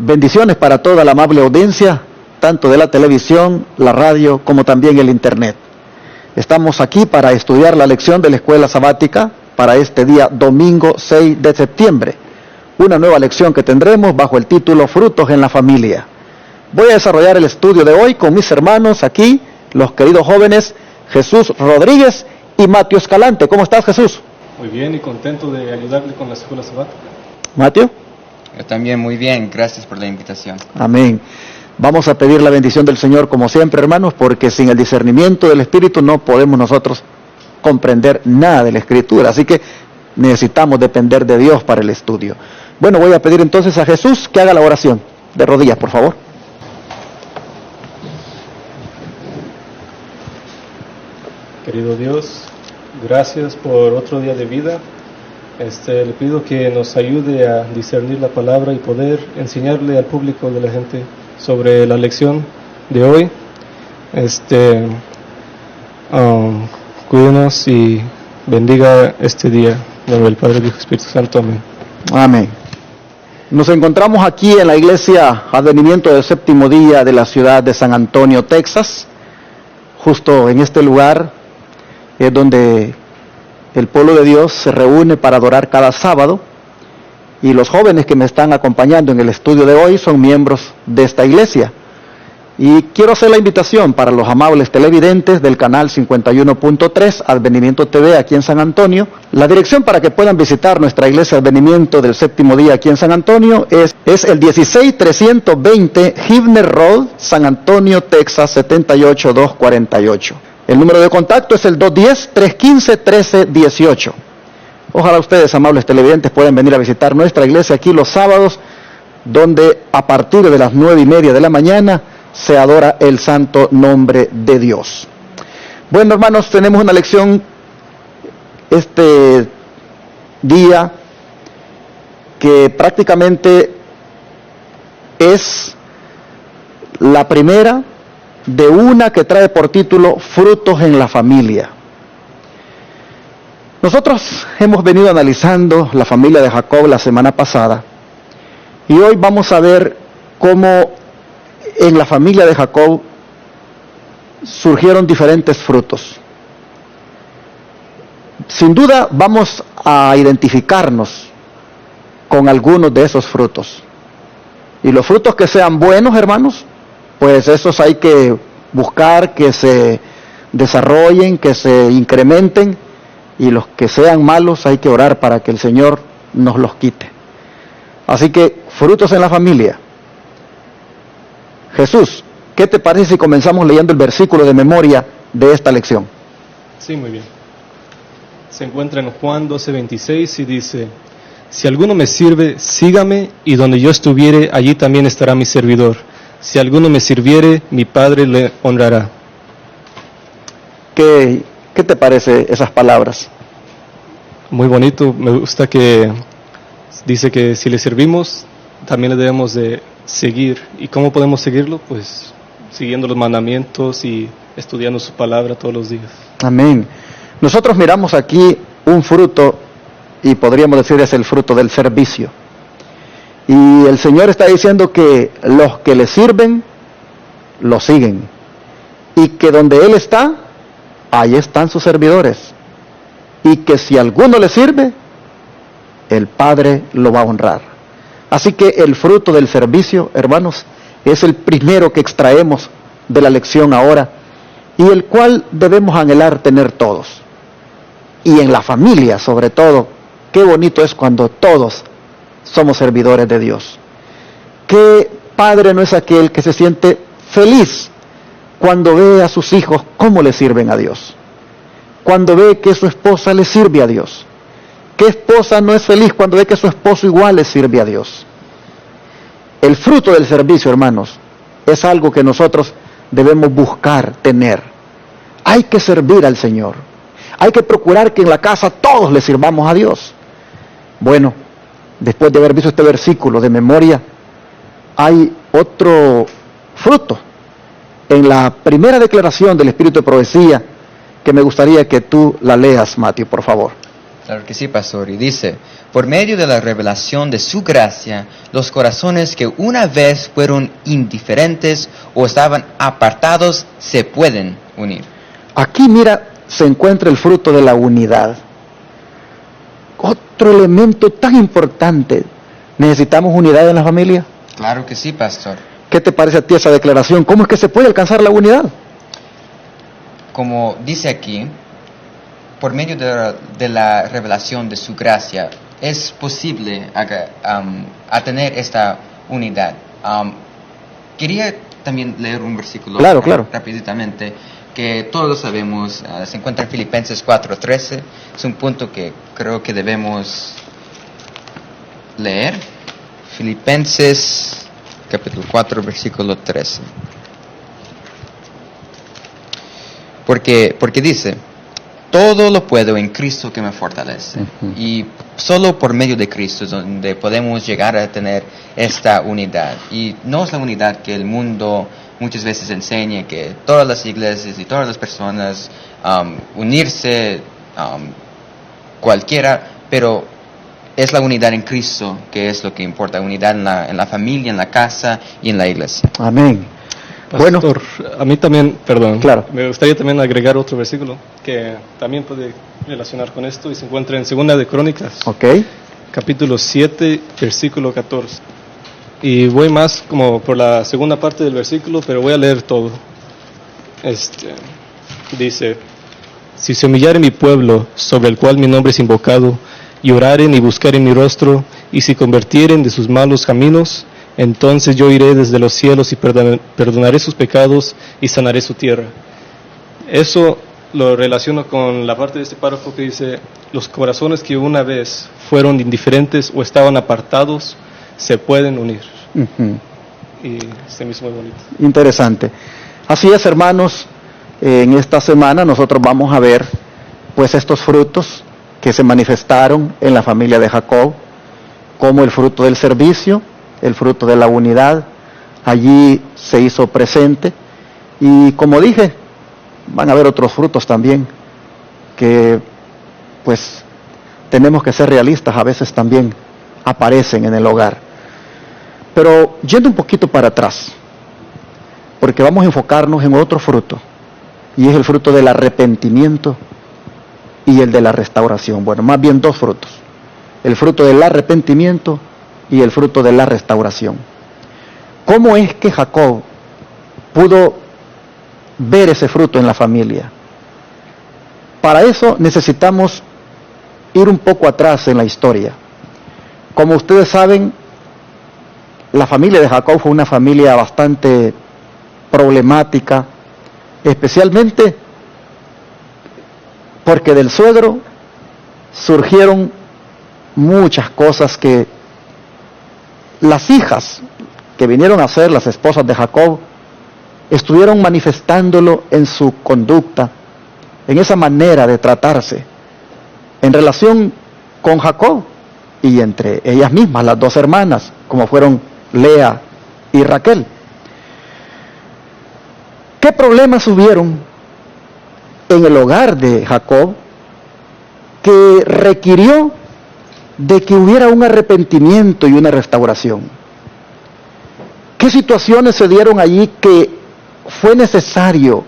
Bendiciones para toda la amable audiencia, tanto de la televisión, la radio, como también el internet. Estamos aquí para estudiar la lección de la escuela sabática para este día domingo 6 de septiembre. Una nueva lección que tendremos bajo el título Frutos en la Familia. Voy a desarrollar el estudio de hoy con mis hermanos aquí, los queridos jóvenes Jesús Rodríguez y Mateo Escalante. ¿Cómo estás, Jesús? Muy bien y contento de ayudarle con la escuela sabática. Mateo. Yo también muy bien, gracias por la invitación. Amén. Vamos a pedir la bendición del Señor como siempre, hermanos, porque sin el discernimiento del Espíritu no podemos nosotros comprender nada de la Escritura, así que necesitamos depender de Dios para el estudio. Bueno, voy a pedir entonces a Jesús que haga la oración. De rodillas, por favor. Querido Dios, gracias por otro día de vida. Le pido que nos ayude a discernir la palabra y poder enseñarle al público de la gente sobre la lección de hoy. Cuídenos y bendiga este día. En nombre del Padre, del Hijo y Espíritu Santo. Amén. Amén. Nos encontramos aquí en la iglesia Advenimiento del Séptimo Día de la ciudad de San Antonio, Texas. Justo en este lugar es donde el pueblo de Dios se reúne para adorar cada sábado, y los jóvenes que me están acompañando en el estudio de hoy son miembros de esta iglesia. Y quiero hacer la invitación para los amables televidentes del canal 51.3 Advenimiento TV aquí en San Antonio. La dirección para que puedan visitar nuestra iglesia Advenimiento del Séptimo Día aquí en San Antonio es el 16320 Hibner Road, San Antonio, Texas 78248. El número de contacto es el 210-315-1318. Ojalá ustedes, amables televidentes, puedan venir a visitar nuestra iglesia aquí los sábados, donde a partir de las 9:30 de la mañana se adora el santo nombre de Dios. Bueno, hermanos, tenemos una lección este día que prácticamente es la primera de una que trae por título Frutos en la Familia. Nosotros hemos venido analizando la familia de Jacob la semana pasada, y hoy vamos a ver cómo en la familia de Jacob surgieron diferentes frutos. Sin duda vamos a identificarnos con algunos de esos frutos. Y los frutos que sean buenos, hermanos, pues esos hay que buscar que se desarrollen, que se incrementen, y los que sean malos hay que orar para que el Señor nos los quite. Así que, frutos en la familia. Jesús, ¿qué te parece si comenzamos leyendo el versículo de memoria de esta lección? Sí, muy bien. Se encuentra en Juan 12:26 y dice: si alguno me sirve, sígame, y donde yo estuviere, allí también estará mi servidor. Si alguno me sirviere, mi Padre le honrará. ¿Qué te parece esas palabras? Muy bonito. Me gusta que dice que si le servimos, también le debemos de seguir. ¿Y cómo podemos seguirlo? Pues siguiendo los mandamientos y estudiando su palabra todos los días. Amén. Nosotros miramos aquí un fruto, y podríamos decir es el fruto del servicio. Y el Señor está diciendo que los que le sirven, lo siguen. Y que donde Él está, ahí están sus servidores. Y que si alguno le sirve, el Padre lo va a honrar. Así que el fruto del servicio, hermanos, es el primero que extraemos de la lección ahora, y el cual debemos anhelar tener todos. Y en la familia, sobre todo, qué bonito es cuando todos somos servidores de Dios. ¿Qué padre no es aquel que se siente feliz cuando ve a sus hijos cómo le sirven a Dios? Cuando ve que su esposa le sirve a Dios. ¿Qué esposa no es feliz cuando ve que su esposo igual le sirve a Dios? El fruto del servicio, hermanos, es algo que nosotros debemos buscar tener. Hay que servir al Señor. Hay que procurar que en la casa todos le sirvamos a Dios. Bueno, después de haber visto este versículo de memoria, hay otro fruto en la primera declaración del Espíritu de Profecía, que me gustaría que tú la leas, Mateo, por favor. Claro que sí, pastor. Y dice, por medio de la revelación de su gracia, los corazones que una vez fueron indiferentes o estaban apartados se pueden unir. Aquí, mira, se encuentra el fruto de la unidad. Otro elemento tan importante. ¿Necesitamos unidad en la familia? Claro que sí, pastor. ¿Qué te parece a ti esa declaración? ¿Cómo es que se puede alcanzar la unidad? Como dice aquí, por medio de la revelación de su gracia, es posible a tener esta unidad. Quería también leer un versículo Claro. rápidamente, que todos sabemos, se encuentra en Filipenses 4:13. Es un punto que creo que debemos leer. Filipenses capítulo 4, versículo 13. Porque dice, todo lo puedo en Cristo que me fortalece. Uh-huh. Y solo por medio de Cristo es donde podemos llegar a tener esta unidad. Y no es la unidad que el mundo muchas veces enseña, que todas las iglesias y todas las personas unirse, cualquiera, pero es la unidad en Cristo que es lo que importa, unidad en la familia, en la casa y en la iglesia. Amén. Pastor, a mí también, Claro. me gustaría también agregar otro versículo que también puede relacionar con esto y se encuentra en 2 de Crónicas, Ok. capítulo 7, versículo 14. Y voy más como por la segunda parte del versículo, pero voy a leer todo. Dice, si se humillare mi pueblo, sobre el cual mi nombre es invocado, y oraren y buscaren mi rostro, y si convirtieren de sus malos caminos, entonces yo iré desde los cielos y perdonaré sus pecados y sanaré su tierra. Eso lo relaciono con la parte de este párrafo que dice, los corazones que una vez fueron indiferentes o estaban apartados, se pueden unir. Uh-huh. Y se me hizo muy bonito. Interesante. Así es, hermanos, en esta semana nosotros vamos a ver pues estos frutos que se manifestaron en la familia de Jacob, como el fruto del servicio, el fruto de la unidad, allí se hizo presente. Y como dije, van a haber otros frutos también, que pues tenemos que ser realistas, a veces también aparecen en el hogar. Pero yendo un poquito para atrás, porque vamos a enfocarnos en otro fruto, y es el fruto del arrepentimiento y el de la restauración. Bueno, más bien dos frutos, el fruto del arrepentimiento y el fruto de la restauración. ¿Cómo es que Jacob pudo ver ese fruto en la familia? Para eso necesitamos ir un poco atrás en la historia. Como ustedes saben, la familia de Jacob fue una familia bastante problemática, especialmente porque del suegro surgieron muchas cosas que las hijas que vinieron a ser las esposas de Jacob estuvieron manifestándolo en su conducta, en esa manera de tratarse, en relación con Jacob y entre ellas mismas, las dos hermanas, como fueron Lea y Raquel. ¿Qué problemas hubieron en el hogar de Jacob que requirió de que hubiera un arrepentimiento y una restauración? ¿Qué situaciones se dieron allí que fue necesario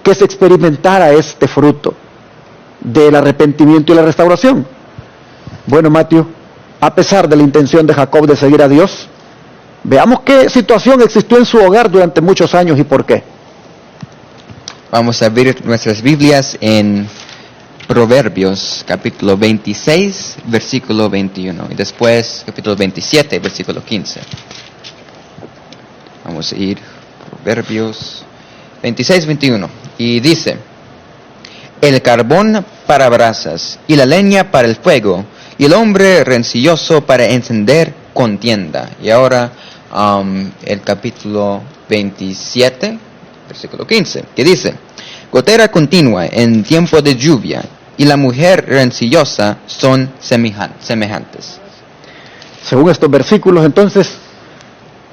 que se experimentara este fruto del arrepentimiento y la restauración? Bueno, Mateo, a pesar de la intención de Jacob de seguir a Dios, veamos qué situación existió en su hogar durante muchos años y por qué. Vamos a abrir nuestras Biblias en Proverbios, capítulo 26, versículo 21, y después capítulo 27, versículo 15. Vamos a ir Proverbios 26, 21, y dice, el carbón para brasas y la leña para el fuego, y el hombre rencilloso para encender contienda. Y ahora el capítulo 27, versículo 15, que dice, gotera continua en tiempo de lluvia y la mujer rencillosa son semejantes. Según estos versículos, entonces,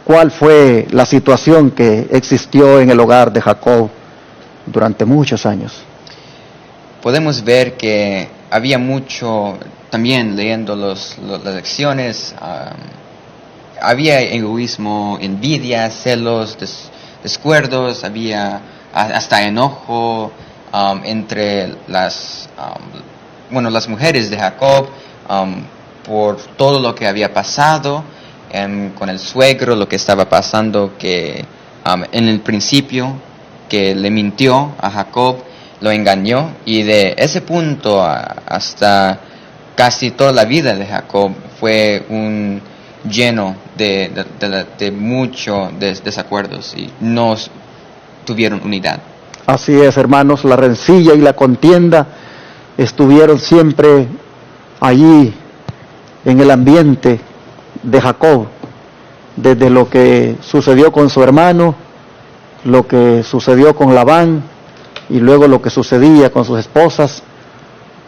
¿cuál fue la situación que existió en el hogar de Jacob durante muchos años? Podemos ver que había mucho, también leyendo las lecciones, había egoísmo, envidia, celos, descuerdos, había hasta enojo entre las mujeres de Jacob por todo lo que había pasado con el suegro, lo que estaba pasando, que en el principio que le mintió a Jacob, lo engañó, y de ese punto hasta casi toda la vida de Jacob fue un lleno de muchos desacuerdos y no tuvieron unidad. Así es, hermanos, la rencilla y la contienda estuvieron siempre allí en el ambiente de Jacob, desde lo que sucedió con su hermano, lo que sucedió con Labán, y luego lo que sucedía con sus esposas,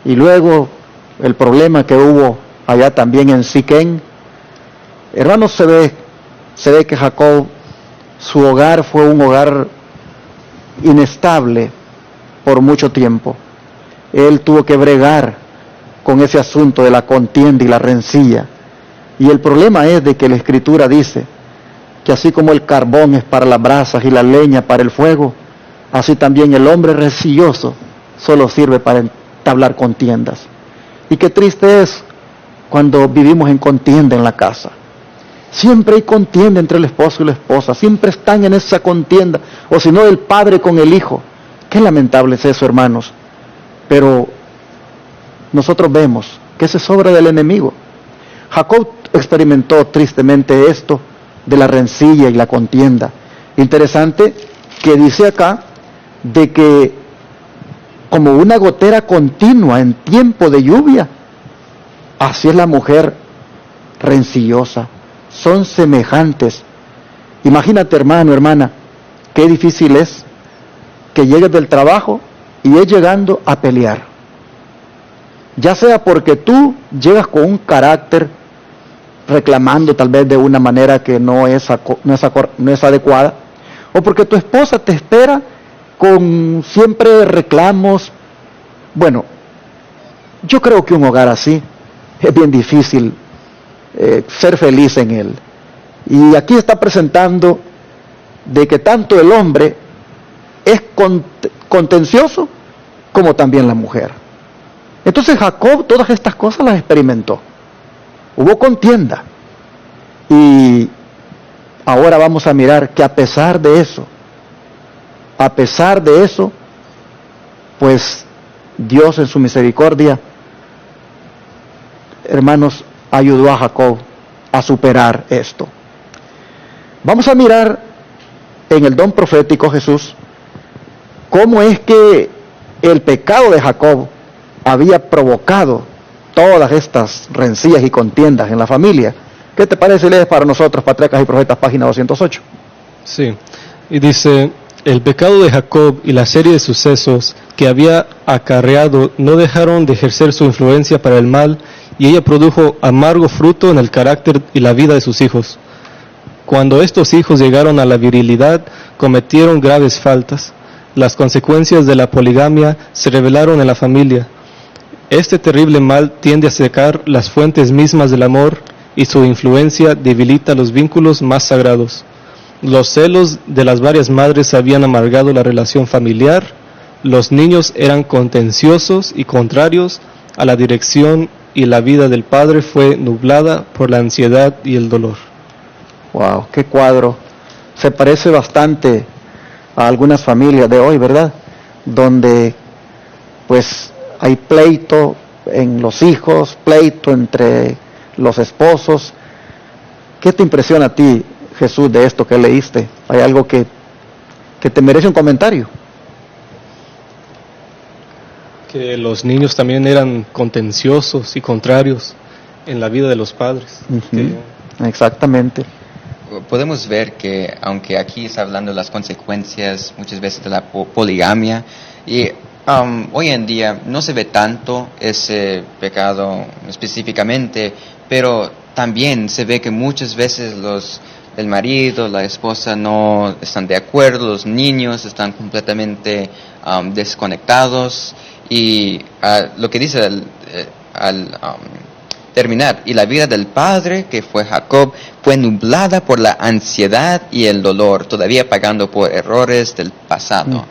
y luego el problema que hubo allá también en Siquén. Hermanos, se ve que Jacob, su hogar fue un hogar inestable por mucho tiempo. Él tuvo que bregar con ese asunto de la contienda y la rencilla. Y el problema es de que la Escritura dice que así como el carbón es para las brasas y la leña para el fuego, así también el hombre rencilloso solo sirve para entablar contiendas. Y qué triste es cuando vivimos en contienda en la casa. Siempre hay contienda entre el esposo y la esposa, siempre están en esa contienda, o si no el padre con el hijo. Qué lamentable es eso, hermanos. Pero nosotros vemos que esa es obra del enemigo. Jacob experimentó tristemente esto de la rencilla y la contienda. Interesante que dice acá de que como una gotera continua en tiempo de lluvia, así es la mujer rencillosa. Son semejantes. Imagínate, hermano, hermana, qué difícil es que llegues del trabajo y es llegando a pelear. Ya sea porque tú llegas con un carácter reclamando tal vez de una manera que no es adecuada, o porque tu esposa te espera con siempre reclamos. Bueno, yo creo que un hogar así es bien difícil ser feliz en él. Y aquí está presentando de que tanto el hombre es contencioso como también la mujer. Entonces Jacob todas estas cosas las experimentó. Hubo contienda. Y ahora vamos a mirar que a pesar de eso, pues Dios en su misericordia, hermanos, ayudó a Jacob a superar esto. Vamos a mirar en el don profético Jesús cómo es que el pecado de Jacob había provocado todas estas rencillas y contiendas en la familia. ¿Qué te parece? Lees para nosotros, Patriarcas y Profetas, página 208. Sí, y dice: el pecado de Jacob y la serie de sucesos que había acarreado no dejaron de ejercer su influencia para el mal, y ella produjo amargo fruto en el carácter y la vida de sus hijos. Cuando estos hijos llegaron a la virilidad, cometieron graves faltas. Las consecuencias de la poligamia se revelaron en la familia. Este terrible mal tiende a secar las fuentes mismas del amor, y su influencia debilita los vínculos más sagrados. Los celos de las varias madres habían amargado la relación familiar. Los niños eran contenciosos y contrarios a la dirección, y la vida del padre fue nublada por la ansiedad y el dolor. Wow, qué cuadro. Se parece bastante a algunas familias de hoy, ¿verdad? Donde pues hay pleito en los hijos, pleito entre los esposos. ¿Qué te impresiona a ti, Jesús, de esto que leíste? ¿Hay algo que te merece un comentario? Que los niños también eran contenciosos y contrarios en la vida de los padres. Exactamente. Podemos ver que, aunque aquí está hablando de las consecuencias muchas veces de la poligamia, y hoy en día no se ve tanto ese pecado específicamente, pero también se ve que muchas veces el marido, la esposa no están de acuerdo, los niños están completamente desconectados, y lo que dice al terminar, y la vida del padre, que fue Jacob, fue nublada por la ansiedad y el dolor, todavía pagando por errores del pasado.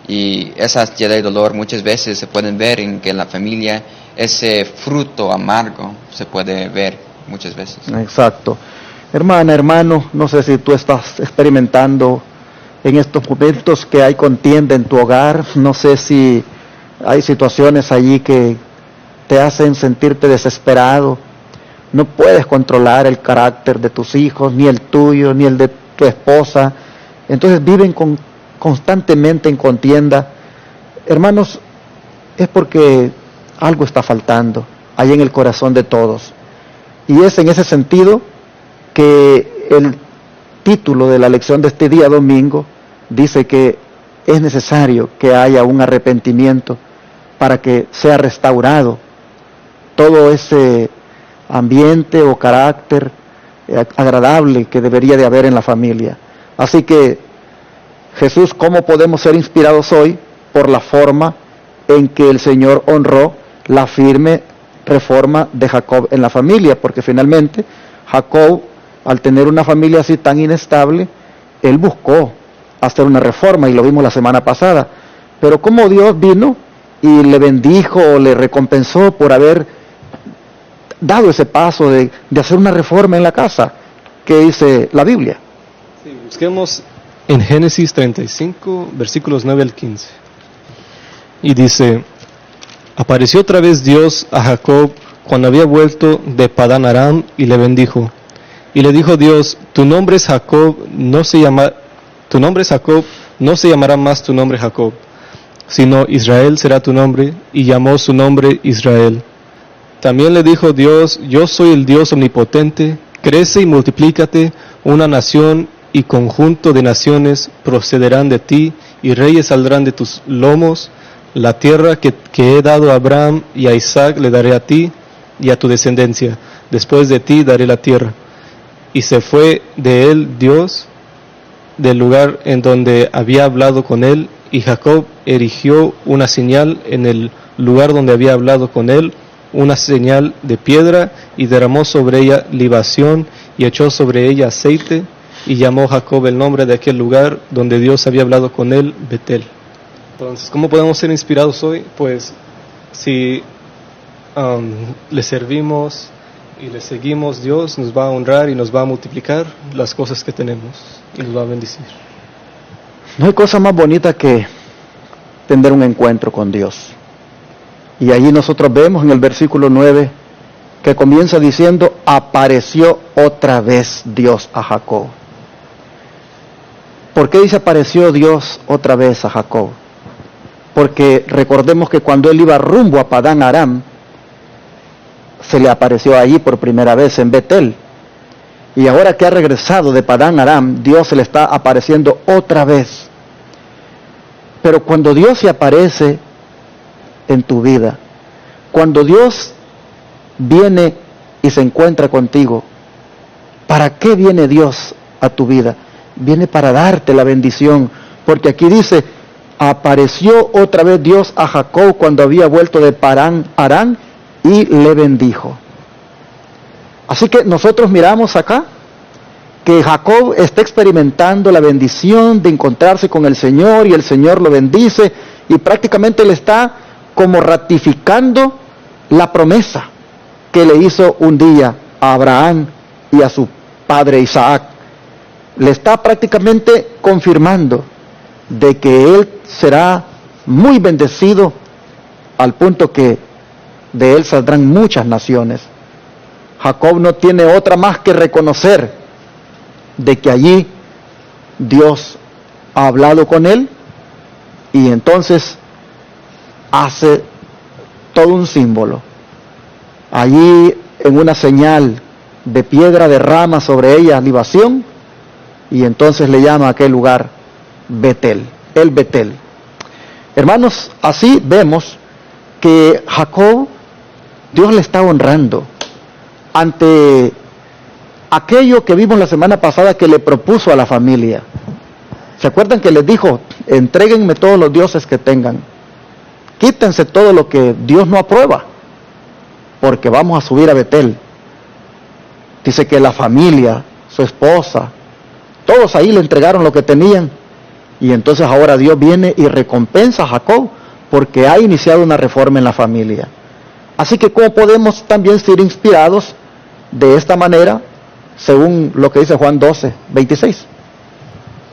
Y esa ansiedad y dolor muchas veces se pueden ver en que en la familia ese fruto amargo se puede ver muchas veces. Exacto. Hermana, hermano, no sé si tú estás experimentando en estos momentos que hay contienda en tu hogar, no sé si hay situaciones allí que te hacen sentirte desesperado, no puedes controlar el carácter de tus hijos, ni el tuyo, ni el de tu esposa, entonces viven constantemente en contienda. Hermanos, es porque algo está faltando ahí en el corazón de todos, y es en ese sentido que el título de la lección de este día domingo dice que es necesario que haya un arrepentimiento para que sea restaurado todo ese ambiente o carácter agradable que debería de haber en la familia. Así que, Jesús, ¿cómo podemos ser inspirados hoy? Por la forma en que el Señor honró la firme reforma de Jacob en la familia, porque finalmente Jacob, al tener una familia así tan inestable, él buscó hacer una reforma, y lo vimos la semana pasada. Pero cómo Dios vino y le bendijo, le recompensó por haber dado ese paso de hacer una reforma en la casa, que dice la Biblia. Sí, busquemos en Génesis 35, versículos 9 al 15. Y dice: apareció otra vez Dios a Jacob cuando había vuelto de Padán Aram, y le bendijo. Y le dijo Dios: tu nombre es Jacob, no se llamará más tu nombre Jacob, sino Israel será tu nombre, y llamó su nombre Israel. También le dijo Dios: yo soy el Dios omnipotente, crece y multiplícate, una nación y conjunto de naciones procederán de ti, y reyes saldrán de tus lomos. La tierra que he dado a Abraham y a Isaac le daré a ti y a tu descendencia, después de ti daré la tierra. Y se fue de él Dios del lugar en donde había hablado con él, y Jacob erigió una señal en el lugar donde había hablado con él, una señal de piedra, y derramó sobre ella libación, y echó sobre ella aceite, y llamó Jacob el nombre de aquel lugar donde Dios había hablado con él, Betel. Entonces, ¿cómo podemos ser inspirados hoy? Pues, si le servimos y le seguimos, Dios nos va a honrar y nos va a multiplicar las cosas que tenemos, y nos va a bendecir. No hay cosa más bonita que tener un encuentro con Dios. Y allí nosotros vemos en el versículo 9 que comienza diciendo: apareció otra vez Dios a Jacob. ¿Por qué dice apareció Dios otra vez a Jacob? Porque recordemos que cuando él iba rumbo a Padán Aram, se le apareció allí por primera vez en Betel. Y ahora que ha regresado de Padán Aram, Dios se le está apareciendo otra vez. Pero cuando Dios se aparece en tu vida, cuando Dios viene y se encuentra contigo, ¿para qué viene Dios a tu vida? Viene para darte la bendición, porque aquí dice: apareció otra vez Dios a Jacob cuando había vuelto de Padán Aram y le bendijo. Así que nosotros miramos acá que Jacob está experimentando la bendición de encontrarse con el Señor, y el Señor lo bendice, y prácticamente le está como ratificando la promesa que le hizo un día a Abraham y a su padre Isaac. Le está prácticamente confirmando de que él será muy bendecido, al punto que de él saldrán muchas naciones. Jacob no tiene otra más que reconocer de que allí Dios ha hablado con él, y entonces hace todo un símbolo. Allí, en una señal de piedra, derrama sobre ella libación, y entonces le llama a aquel lugar Betel, el Betel. Hermanos, así vemos que Jacob, Dios le está honrando ante aquello que vimos la semana pasada que le propuso a la familia. ¿Se acuerdan que les dijo, entréguenme todos los dioses que tengan? Quítense todo lo que Dios no aprueba, porque vamos a subir a Betel. Dice que la familia, su esposa, todos ahí le entregaron lo que tenían. Y entonces ahora Dios viene y recompensa a Jacob porque ha iniciado una reforma en la familia. Así que ¿cómo podemos también ser inspirados de esta manera, según lo que dice Juan 12:26?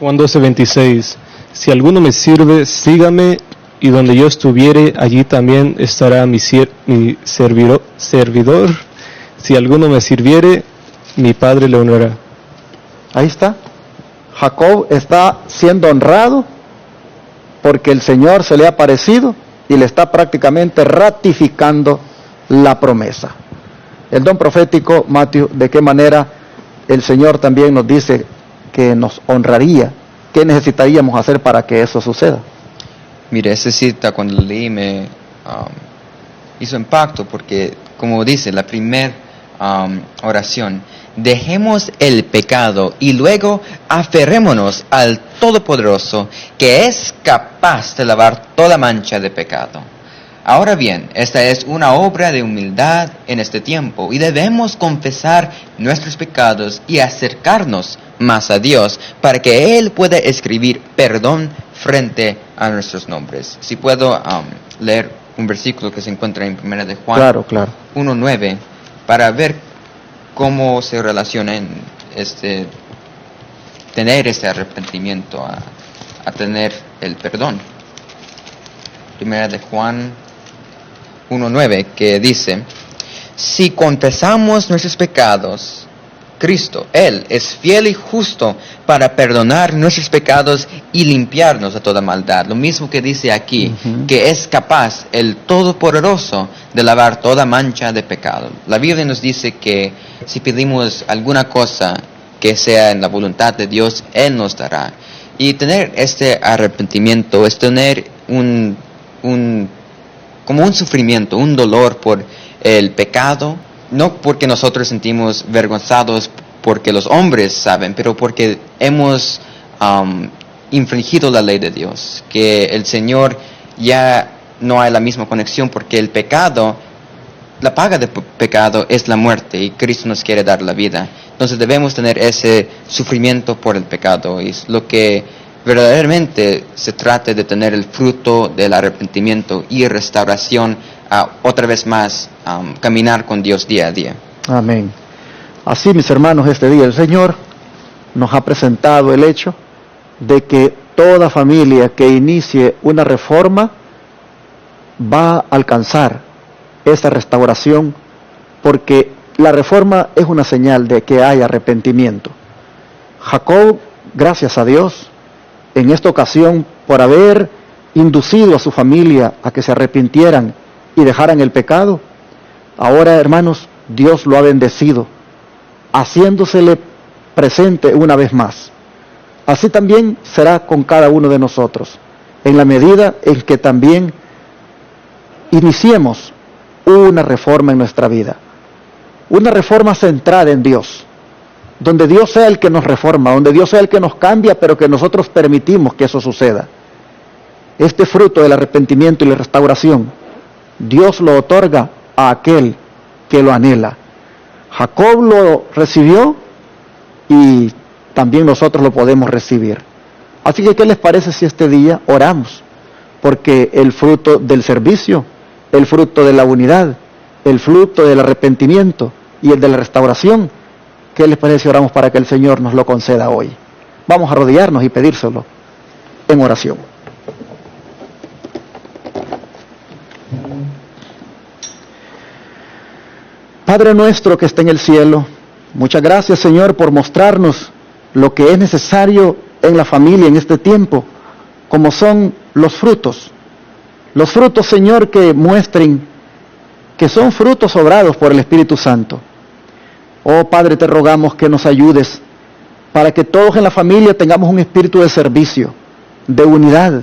Juan 12:26. Si alguno me sirve, sígame, y donde yo estuviere, allí también estará mi servidor. Si alguno me sirviere, mi Padre le honrará. Ahí está. Jacob está siendo honrado porque el Señor se le ha aparecido y le está prácticamente ratificando la promesa. El don profético, Matthew, ¿de qué manera el Señor también nos dice que nos honraría? ¿Qué necesitaríamos hacer para que eso suceda? Mire, esa cita cuando la leí me hizo impacto porque, como dice la primera oración, dejemos el pecado y luego aferrémonos al Todopoderoso, que es capaz de lavar toda mancha de pecado. Ahora bien, esta es una obra de humildad en este tiempo y debemos confesar nuestros pecados y acercarnos más a Dios para que Él pueda escribir perdón frente a nuestros nombres. Si puedo leer un versículo que se encuentra en 1 de Juan 1:9 para ver cómo se relaciona en tener este arrepentimiento a tener el perdón. 1 de Juan 1:9, que dice: si confesamos nuestros pecados, Cristo, Él es fiel y justo para perdonar nuestros pecados y limpiarnos de toda maldad. Lo mismo que dice aquí, que es capaz el Todopoderoso de lavar toda mancha de pecado. La Biblia nos dice que si pedimos alguna cosa que sea en la voluntad de Dios, Él nos dará. Y tener este arrepentimiento es tener como un sufrimiento, un dolor por el pecado, no porque nosotros sentimos vergonzados porque los hombres saben, pero porque hemos infringido la ley de Dios, que el Señor ya no hay la misma conexión porque el pecado, la paga del pecado es la muerte y Cristo nos quiere dar la vida. Entonces debemos tener ese sufrimiento por el pecado y es lo que verdaderamente se trata de tener el fruto del arrepentimiento y restauración, otra vez más caminar con Dios día a día. Amén. Así, mis hermanos, este día el Señor nos ha presentado el hecho de que toda familia que inicie una reforma va a alcanzar esa restauración, porque la reforma es una señal de que hay arrepentimiento. Jacob, gracias a Dios, en esta ocasión, por haber inducido a su familia a que se arrepintieran y dejaran el pecado, ahora, hermanos, Dios lo ha bendecido, haciéndosele presente una vez más. Así también será con cada uno de nosotros, en la medida en que también iniciemos una reforma en nuestra vida, una reforma centrada en Dios, donde Dios sea el que nos reforma, donde Dios sea el que nos cambia, pero que nosotros permitimos que eso suceda. Este fruto del arrepentimiento y la restauración, Dios lo otorga a aquel que lo anhela. Jacob lo recibió y también nosotros lo podemos recibir. Así que, ¿qué les parece si este día oramos? Porque el fruto del servicio, el fruto de la unidad, el fruto del arrepentimiento y el de la restauración, ¿qué les parece si oramos para que el Señor nos lo conceda hoy? Vamos a arrodillarnos y pedírselo en oración. Padre nuestro que está en el cielo, muchas gracias, Señor, por mostrarnos lo que es necesario en la familia en este tiempo, como son los frutos. Los frutos, Señor, que muestren que son frutos obrados por el Espíritu Santo. Oh Padre, te rogamos que nos ayudes para que todos en la familia tengamos un espíritu de servicio, de unidad,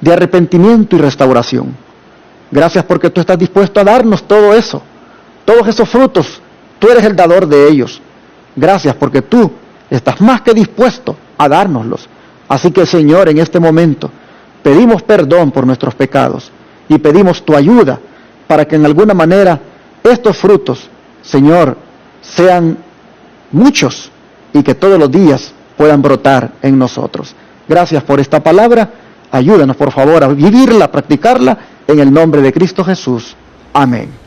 de arrepentimiento y restauración. Gracias porque tú estás dispuesto a darnos todo eso, todos esos frutos. Tú eres el dador de ellos. Gracias porque tú estás más que dispuesto a dárnoslos. Así que, Señor, en este momento pedimos perdón por nuestros pecados y pedimos tu ayuda para que en alguna manera estos frutos, Señor, sean muchos y que todos los días puedan brotar en nosotros. Gracias por esta palabra. Ayúdanos, por favor, a vivirla, a practicarla, en el nombre de Cristo Jesús. Amén.